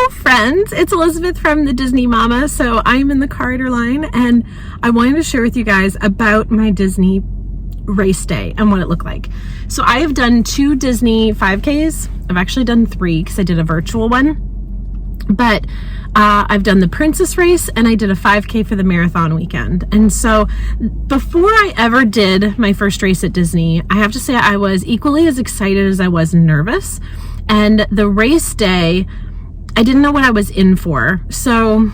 Hello friends, it's Elizabeth from the Disney Mama. So I'm in the corridor line and I wanted to share with you guys about my Disney race day and what it looked like. So I have done 2 Disney 5Ks. I've actually done 3 because I did a virtual one, but I've done the Princess race and I did a 5K for the marathon weekend. And so before I ever did my first race at Disney, I have to say I was equally as excited as I was nervous. And the race day, I didn't know what I was in for. So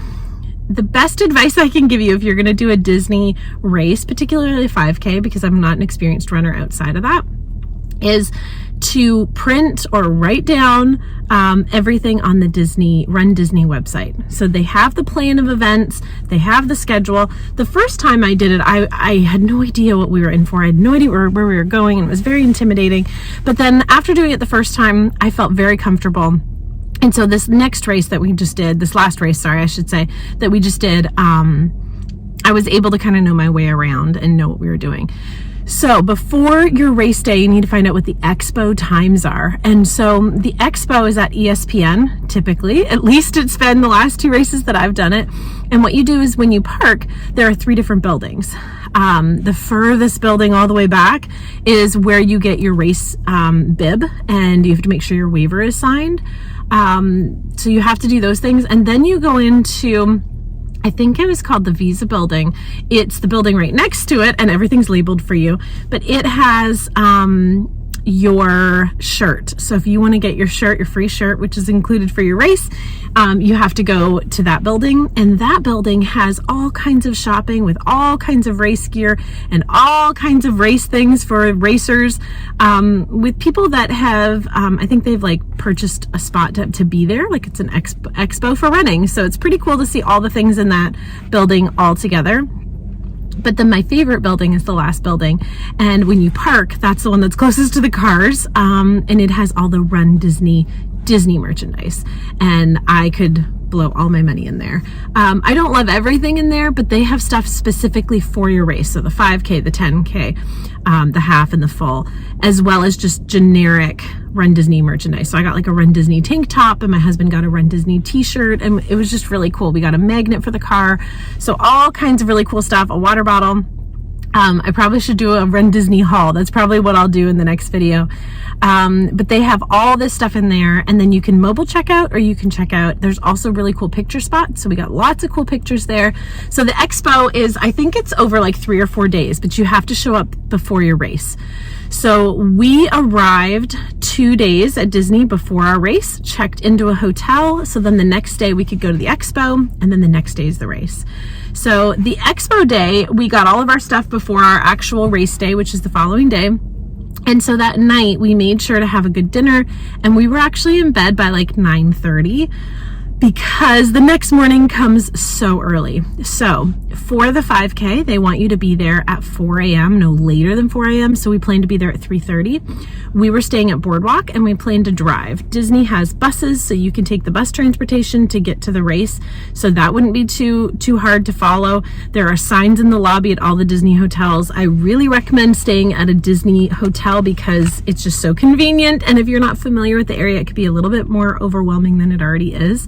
the best advice I can give you if you're going to do a Disney race, particularly 5K, because I'm not an experienced runner outside of that, is to print or write down everything on the Run Disney website. So they have the plan of events, they have the schedule. The first time I did it, I had no idea what we were in for. I had no idea where we were going, and it was very intimidating. But then after doing it the first time, I felt very comfortable. And so this next race that we just did, this last race, sorry, I should say, that we just did, I was able to kind of know my way around and know what we were doing. So before your race day, you need to find out what the Expo times are. And so the Expo is at ESPN, typically. At least it's been the last 2 races that I've done it. And what you do is when you park, there are 3 different buildings. The furthest building all the way back is where you get your race bib, and you have to make sure your waiver is signed. So you have to do those things. And then you go into, I think it was called the Visa building. It's the building right next to it, and everything's labeled for you, but it has your shirt. So if you want to get your shirt, your free shirt, which is included for your race, you have to go to that building, and that building has all kinds of shopping with all kinds of race gear and all kinds of race things for racers, with people that have, I think they've like purchased a spot to be there, like it's an expo for running. So it's pretty cool to see all the things in that building all together. But then my favorite building is the last building. And when you park, that's the one that's closest to the cars. And it has all the Run Disney merchandise. And I could blow all my money in there. I don't love everything in there, but they have stuff specifically for your race. So the 5K, the 10K, the half and the full, as well as just generic Run Disney merchandise. So I got like a Run Disney tank top, and my husband got a Run Disney t-shirt, and it was just really cool. We got a magnet for the car. So all kinds of really cool stuff, a water bottle. I probably should do a Run Disney haul. That's probably what I'll do in the next video. But they have all this stuff in there, and then you can mobile check out or you can check out. There's also really cool picture spots. So we got lots of cool pictures there. So the Expo is, I think it's over like 3 or 4 days, but you have to show up before your race. So we arrived 2 days at Disney before our race, checked into a hotel. So then the next day we could go to the Expo, and then the next day is the race. So the Expo day, we got all of our stuff before our actual race day, which is the following day. And so that night we made sure to have a good dinner, and we were actually in bed by like 9:30 because the next morning comes so early. So for the 5K, they want you to be there at 4 a.m., no later than 4 a.m. So we planned to be there at 3:30. We were staying at Boardwalk, and we planned to drive. Disney has buses, so you can take the bus transportation to get to the race. So that wouldn't be too hard to follow. There are signs in the lobby at all the Disney hotels. I really recommend staying at a Disney hotel because it's just so convenient. And if you're not familiar with the area, it could be a little bit more overwhelming than it already is.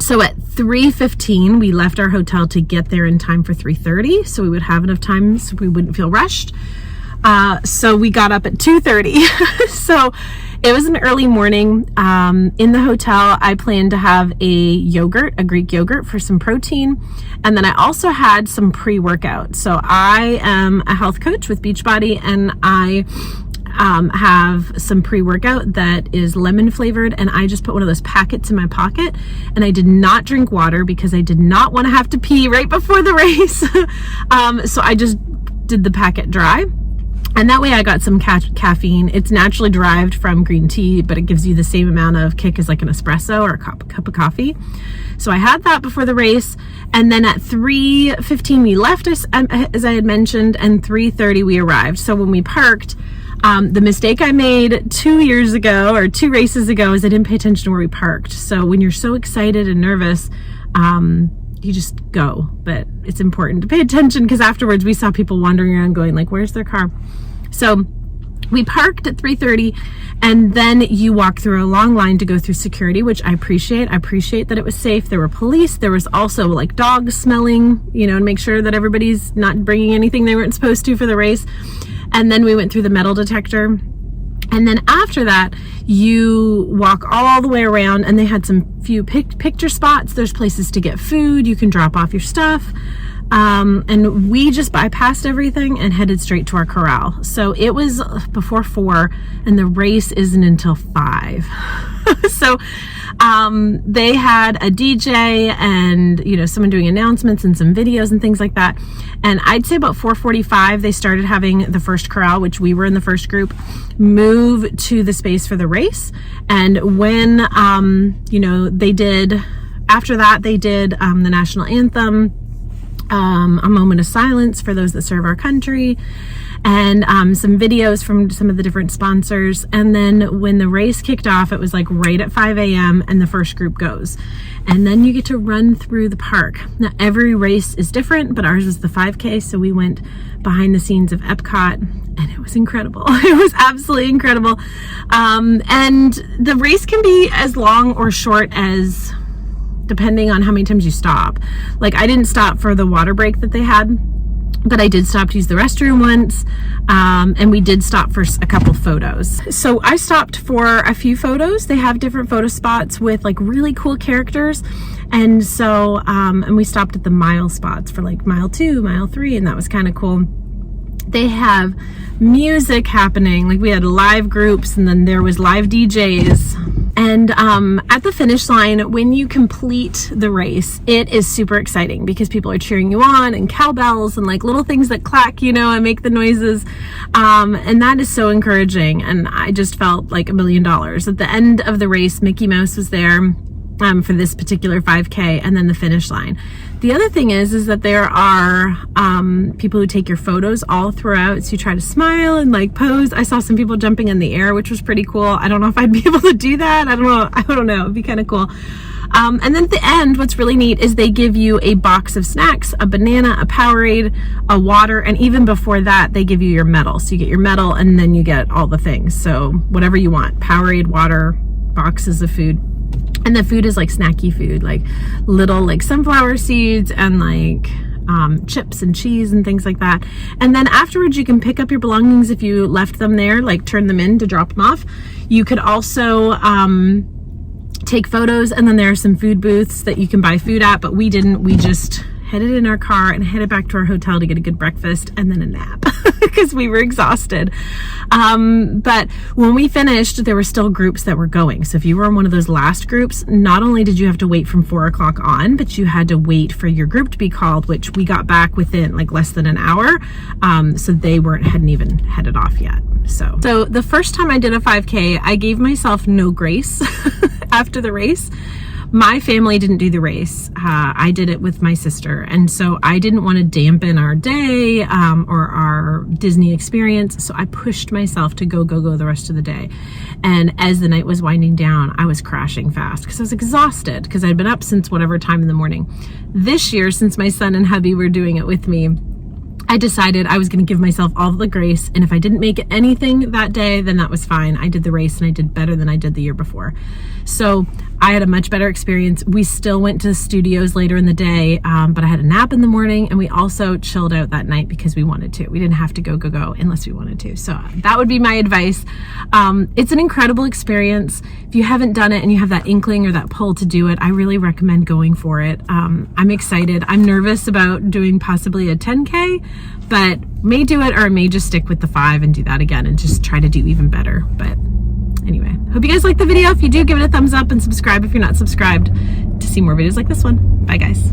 So at 3:15, we left our hotel to get there in time for 3:30. So we would have enough time so we wouldn't feel rushed. So we got up at 2:30. So it was an early morning. In the hotel, I planned to have a Greek yogurt for some protein. And then I also had some pre-workout. So I am a health coach with Beachbody, and I have some pre-workout that is lemon flavored, and I just put one of those packets in my pocket, and I did not drink water because I did not want to have to pee right before the race. So I just did the packet dry, and that way I got some caffeine. It's naturally derived from green tea, but it gives you the same amount of kick as like an espresso or a cup of coffee. So I had that before the race, and then at 3:15 we left, as I had mentioned, and 3:30 we arrived. So when we parked, the mistake I made 2 years ago or 2 races ago is I didn't pay attention to where we parked. So when you're so excited and nervous, you just go. But it's important to pay attention because afterwards we saw people wandering around going like, where's their car? So We parked at 3:30, and then you walk through a long line to go through security, which I appreciate. I appreciate that it was safe. There were police. There was also like dogs smelling, you know, to make sure that everybody's not bringing anything they weren't supposed to for the race. And then we went through the metal detector. And then after that, you walk all the way around, and they had some few picture spots. There's places to get food. You can drop off your stuff. And we just bypassed everything and headed straight to our corral. So it was before 4, and the race isn't until 5. So they had a DJ and, you know, someone doing announcements and some videos and things like that. And I'd say about 4:45, they started having the first corral, which we were in the first group, move to the space for the race. And when, you know, they did, after that, they did the national anthem, a moment of silence for those that serve our country, and some videos from some of the different sponsors. And then when the race kicked off, it was like right at 5 a.m. and the first group goes. And then you get to run through the park. Now, every race is different, but ours was the 5K, so we went behind the scenes of Epcot, and it was incredible. It was absolutely incredible. And the race can be as long or short as, depending on how many times you stop. Like, I didn't stop for the water break that they had, but I did stop to use the restroom once, and we did stop for a couple photos. So I stopped for a few photos. They have different photo spots with like really cool characters, and so and we stopped at the mile spots for like mile 2, mile 3, and that was kind of cool. They have music happening, like we had live groups, and then there was live DJs. And at the finish line, when you complete the race, it is super exciting because people are cheering you on, and cowbells and like little things that clack, you know, and make the noises. And that is so encouraging. And I just felt like $1 million. At the end of the race, Mickey Mouse was there for this particular 5K, and then the finish line. The other thing is that there are people who take your photos all throughout, so you try to smile and like pose. I saw some people jumping in the air, which was pretty cool. I don't know if I'd be able to do that. I don't know. It'd be kind of cool. And then at the end, what's really neat is they give you a box of snacks, a banana, a Powerade, a water, and even before that, they give you your medal. So you get your medal, and then you get all the things. So whatever you want, Powerade, water, boxes of food. And the food is like snacky food, like little like sunflower seeds and like chips and cheese and things like that. And then afterwards, you can pick up your belongings if you left them there, like turn them in to drop them off. You could also take photos, and then there are some food booths that you can buy food at, but we didn't. We just headed in our car and headed back to our hotel to get a good breakfast and then a nap because we were exhausted. But when we finished, there were still groups that were going. So if you were in one of those last groups, not only did you have to wait from 4 o'clock on, but you had to wait for your group to be called, which we got back within like less than an hour. So they hadn't even headed off yet. So the first time I did a 5K, I gave myself no grace after the race. My family didn't do the race. I did it with my sister. And so I didn't want to dampen our day or our Disney experience. So I pushed myself to go the rest of the day. And as the night was winding down, I was crashing fast because I was exhausted because I'd been up since whatever time in the morning. This year, since my son and hubby were doing it with me, I decided I was going to give myself all the grace, and if I didn't make anything that day, then that was fine. I did the race and I did better than I did the year before. So I had a much better experience. We still went to the studios later in the day, but I had a nap in the morning, and we also chilled out that night because we wanted to. We didn't have to go unless we wanted to. So that would be my advice. It's an incredible experience. If you haven't done it and you have that inkling or that pull to do it, I really recommend going for it. I'm excited. I'm nervous about doing possibly a 10K, but may do it, or I may just stick with the 5 and do that again and just try to do even better. But anyway, hope you guys like the video. If you do, give it a thumbs up and subscribe if you're not subscribed to see more videos like this one. Bye guys.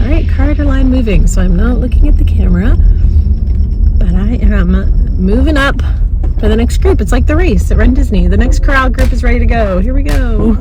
All right, corridor line moving. So I'm not looking at the camera, but I am moving up for the next group. It's like the race at Run Disney. The next corral group is ready to go. Here we go.